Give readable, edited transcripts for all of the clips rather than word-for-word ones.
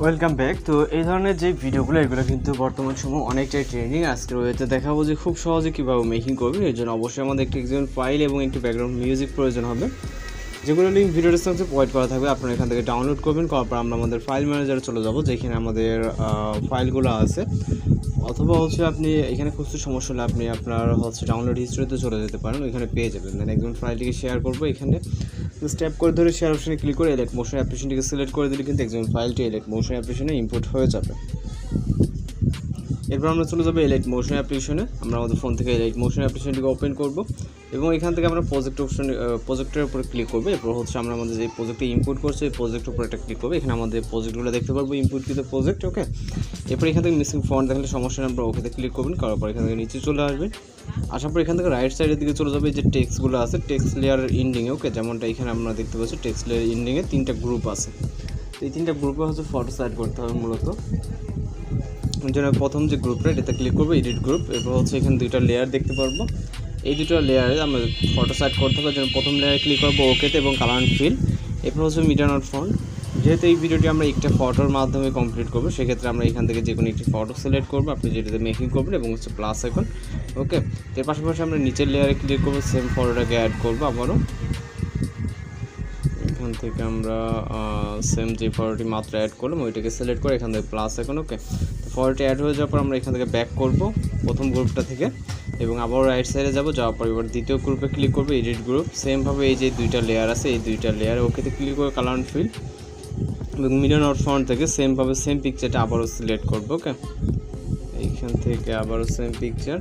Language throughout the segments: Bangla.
Welcome back. তো এই ধরনের যে ভিডিওগুলো এগুলো কিন্তু বর্তমান সময় অনেকটাই ট্রেন্ডিং। আজকের ওয়েতে দেখাবো যে খুব সহজে কীভাবে মেকিং করবেন। এর জন্য অবশ্যই আমাদের একটি ফাইল এবং একটি ব্যাকগ্রাউন্ড মিউজিক প্রয়োজন হবে, যেগুলো লিঙ্ক ভিডিও ডিসক্রিপশনে প্রোভাইড করা থাকবে। আপনারা এখান থেকে ডাউনলোড করবেন, করার পর আমরা আমাদের ফাইল ম্যানেজারে চলে যাব, যেখানে আমাদের ফাইলগুলো আছে। অথবা আপনি এখানে খুঁজতে সমস্যা হলে আপনি আপনার ডাউনলোড হিস্ট্রিতে চলে যেতে পারেন, ওইখানে পেয়ে যাবেন। দেন একজন ফাইলটিকে শেয়ার করবো, এখানে স্টেপ করে ধরে শেয়ার অপশনে ক্লিক করে এলেক্ট মোশন অ্যাপ্লিকেশনটিকে সিলেক্ট করে দিলে কিন্তু একজন ফাইলটি এলেক্ট মোশন অ্যাপ্লিকেশনে ইম্পোর্ট হয়ে যাবে। এরপর আমরা চলে যাবো এলাইট মোশন অ্যাপ্লিকেশনে। আমরা আমাদের ফোন থেকে এলাইট মোশন অ্যাপ্লিকেশনটিকে ওপেন করব এবং এখান থেকে আমরা প্রজেক্টের উপরে ক্লিক করবো। এরপর আমরা আমাদের যে প্রজেক্টে ইম্পোর্ট করছি এই প্রজেক্টের উপরে একটা ক্লিক করবো। এখানে আমাদের প্রজেক্টগুলো দেখতে পারবো, ইম্পোর্টকৃত প্রজেক্ট। ওকে, এরপর এখান থেকে মিসিং ফন্ট দেখলে সমস্যা নেই, আমরা ওকেতে ক্লিক করবেন। করার পর এখান থেকে নিচে চলে আসবেন, আসার পর এখান থেকে রাইট সাইডের দিকে চলে যাবে। যে টেক্সটগুলো আছে টেক্সট লেয়ারের ইন্ডিংয়ে, ওকে, যেমনটা এখানে আমরা দেখতে পাচ্ছি টেক্সট লেয়ার ইন্ডিংয়ে 3টা গ্রুপ আছে। তো এই 3টা গ্রুপে ফটো সাইড করতে হবে মূলত। জন্য প্রথম যে গ্রুপটা এটাতে ক্লিক করবো, এডিট গ্রুপ। এরপর এখানে 2টা লেয়ার দেখতে পারবো। এই 2টা লেয়ারে আমরা ফটো সাইড করতে হবে, জন্য প্রথম লেয়ারে ক্লিক করবো ওকেতে এবং কালার অ্যান্ড ফিল। এরপর মিডিয়া নট ফন্ট। যেহেতু এই ভিডিওটি আমরা একটা ফটোর মাধ্যমে কমপ্লিট করবো, সেক্ষেত্রে আমরা এখান থেকে যে কোনো একটি ফটো সিলেক্ট করবো, আপনি যেটাতে মেকিং করবেন, এবং প্লাস আইকন। ওকে, এর পাশাপাশি আমরা নিচের লেয়ারে ক্লিক করবো, সেম ফটোটাকে অ্যাড করবো আবারও। এখান থেকে আমরা সেম যে ফটোটি মাত্র অ্যাড করলাম ওইটাকে সিলেক্ট করে এখান থেকে প্লাস আইকন। ওকে, তো ফটোটি অ্যাড হয়ে যাওয়ার পর আমরা এখান থেকে ব্যাক করব প্রথম গ্রুপটা থেকে এবং আবার রাইট সাইডে যাব। যাওয়ার পর এবার দ্বিতীয় গ্রুপে ক্লিক করবো, এডিট গ্রুপ। সেমভাবে এই যে 2টা লেয়ার আছে, এই 2টা লেয়ারে ওকেতে ক্লিক করে কালার অ্যান্ড ফিল এবং মিডিয়া নট ফন্ট থেকে সেমভাবে সেম পিকচারটা আবারও সিলেক্ট করবো। ওকে, এইখান থেকে আবারও সেম পিকচার,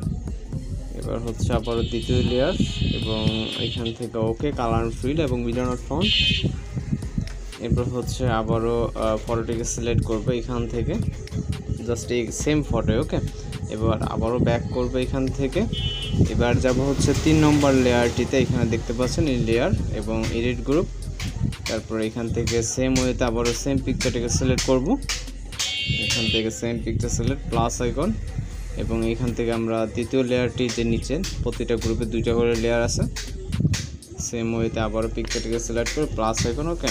এবার আবারও দ্বিতীয় লেয়ার এবং এখান থেকে ওকে কালার অ্যান্ড ফিল এবং মিডিয়া নট ফন্ট। এরপর আবারও ফটোটিকে সিলেক্ট করবো এখান থেকে, জাস্ট এই সেম ফটো। ওকে, এবার আবারও ব্যাক করবো এখান থেকে। এবার যাব 3 নম্বর লেয়ারটিতে, এখানে দেখতে পাচ্ছেন এই লেয়ার এবং এডিট গ্রুপ। তারপর এখান থেকে সেম ওয়েতে আবারও সেম পিকচারটিকে সিলেক্ট করব, এখান থেকে same picture select plus icon এবং এখান থেকে আমরা দ্বিতীয় লেয়ারটি যে নিচে প্রতিটা গ্রুপে 2টা করে লেয়ার আছে, সেম ওয়েতে আবারও পিকচারটিকে সিলেক্ট করে প্লাস আইকন। ওকে,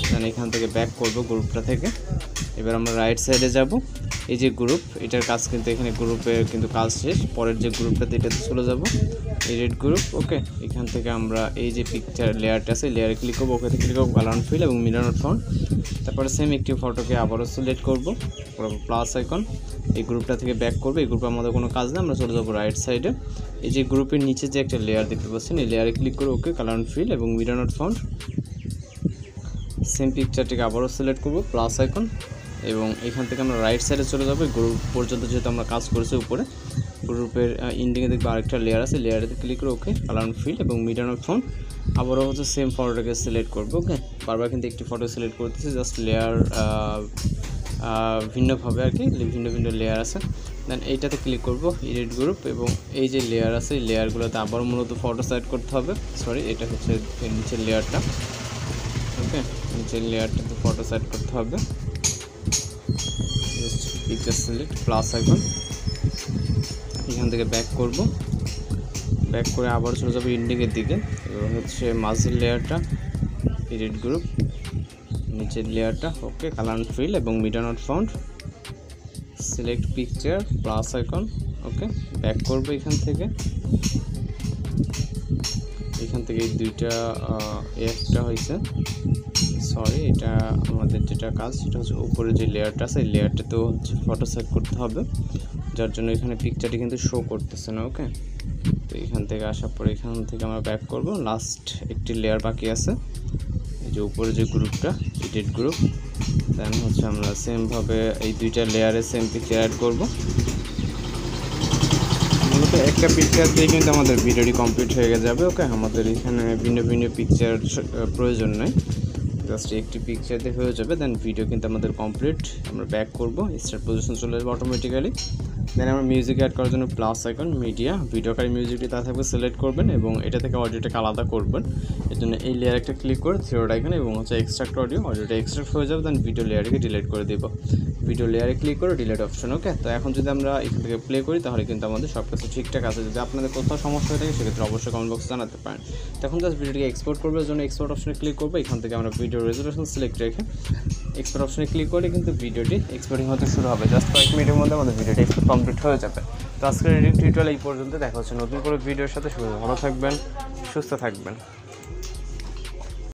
দেন এখান থেকে ব্যাক করব গ্রুপটা থেকে। এবার আমরা রাইট সাইডে যাব। এই যে গ্রুপ, এটার কাজ কিন্তু এখানে গ্রুপের কিন্তু কাজ শেষ। পরের যে গ্রুপটাতে এটাতে চলে যাব, এডিট গ্রুপ। ওকে, এখান থেকে আমরা এই যে পিকচার লেয়ারটা আছে লেয়ারে ক্লিক করবো, ওকেতে ক্লিক করবো, কালার অ্যান্ড ফিল এবং মিডিয়া নট ফন্ট। তারপরে সেম একটি ফটোকে আবারও সিলেক্ট করবো, প্লাস আইকন। এই গ্রুপটা থেকে ব্যাক করবো। এই গ্রুপে আমাদের কোনো কাজ নেই, আমরা চলে যাবো রাইট সাইডে। এই যে গ্রুপের নিচে যে একটা লেয়ার দেখতে পাচ্ছেন, এই লেয়ারে ক্লিক করে ওকে কালার অ্যান্ড ফিল এবং মিডিয়া নট ফন্ট। সেম পিকচারটিকে আবারও সিলেক্ট করবো, প্লাস আইকন এবং এখান থেকে আমরা রাইট সাইডে চলে যাবো। গ্রুপ পর্যন্ত যেহেতু আমরা কাজ করেছি, উপরে গ্রুপের ইন্ডিংয়ে দেখবো আরেকটা লেয়ার আছে, লেয়ারেতে ক্লিক করে ওকে কালার অ্যান্ড ফিল এবং মিডিয়া নট ফন্ট। আবারও সেম ফটোটাকে সিলেক্ট করবো। ওকে, বারবার কিন্তু একটি ফটো সিলেক্ট করতেছি, জাস্ট লেয়ার ভিন্নভাবে আর কি, ভিন্ন ভিন্ন লেয়ার আছে। দেন এইটাতে ক্লিক করবো, এডিট গ্রুপ এবং এই যে লেয়ার আছে এই লেয়ারগুলোতে আবার মূলত ফটো সাইড করতে হবে। সরি, এটা নিচের লেয়ারটা। ওকে, নিচের লেয়ারটাতে ফটো সাইড করতে হবে, just picture select plus icon. এখান থেকে ব্যাক করব, ব্যাক করে আবার চলে যাবো ইন্ডিংয়ের দিকে। এবার মাঝের লেয়ারটা, এডিট গ্রুপ, নিচের লেয়ারটা। ওকে, কালার অ্যান্ড ফিল এবং media not font, select picture plus icon. Okay, back করবো এখান থেকে এই 2টা একটা হয়েছে, সরি, এটা আমাদের যেটা কাজ সেটা উপরে যে লেয়ারটা আছে এই লেয়ারটাতেও ফটো সেট করতে হবে, যার জন্য এখানে পিকচারটি কিন্তু শো করতেছে না। ওকে, তো এখান থেকে আসার পর এখান থেকে আমরা ব্যাক করব। লাস্ট একটি লেয়ার বাকি আছে, এই যে উপরে যে গ্রুপটা, এডিট গ্রুপ। দেন আমরা সেমভাবে এই 2টা লেয়ারে সেম পিকচার অ্যাড করব। মূলত একটা পিকচার দিয়ে কিন্তু আমাদের ভিডিওটি কমপ্লিট হয়ে যাবে। ওকে, আমাদের এখানে ভিন্ন ভিন্ন পিকচার প্রয়োজন নেই, জাস্ট একটি পিকচার দিয়ে হয়ে যাবে। দেন ভিডিও কিন্তু আমাদের কমপ্লিট। আমরা ব্যাক করব, স্টার্ট পজিশন চলে যাবে অটোমেটিক্যালি। দেন আমরা মিউজিক অ্যাড করার জন্য প্লাস আইকন, মিডিয়া, ভিডিওকারী মিউজিকটি তা থাকবে সিলেক্ট করবেন এবং এটা থেকে অডিওটাকে আলাদা করবেন। এর জন্য এই লেয়ার একটা ক্লিক করে থ্রি ডট আইকন এবং এক্সট্রাক্ট অডিওটা এক্সট্রাক্ট হয়ে যাবে। দেন ভিডিও লেয়ারকে ডিলিট করে দেবো, ভিডিও লেয়ারে ক্লিক করে ডিলিট অপশন। ওকে, তো এখন যদি আমরা এখান থেকে প্লে করি তাহলে কিন্তু আমাদের সব কিছু ঠিকঠাক আছে। যদি আপনাদের কোথাও সমস্যা হয়ে থাকে সেক্ষেত্রে অবশ্যই কমেন্ট বক্সে জানাতে পারেন। তখন জাস্ট ভিডিওটিকে এক্সপোর্ট করবার জন্য এক্সপোর্ট অপশনে ক্লিক করবো। এখান থেকে আমরা ভিডিও রেজুলেশন সিলেক্ট রেখে এক্সপোর্ট অপশনে ক্লিক করে কিন্তু ভিডিওটি এক্সপোর্টিং হতে শুরু হবে। জাস্ট কয়েক মিনিটের মধ্যে আমাদের ভিডিওটি এক্সপোর্ট কমপ্লিট হয়ে যাবে। তো আজকের এডিটিং টিউটোরিয়াল এই পর্যন্ত, দেখা হচ্ছে নতুন করে ভিডিওর সাথে। ভালো থাকবেন, সুস্থ থাকবেন।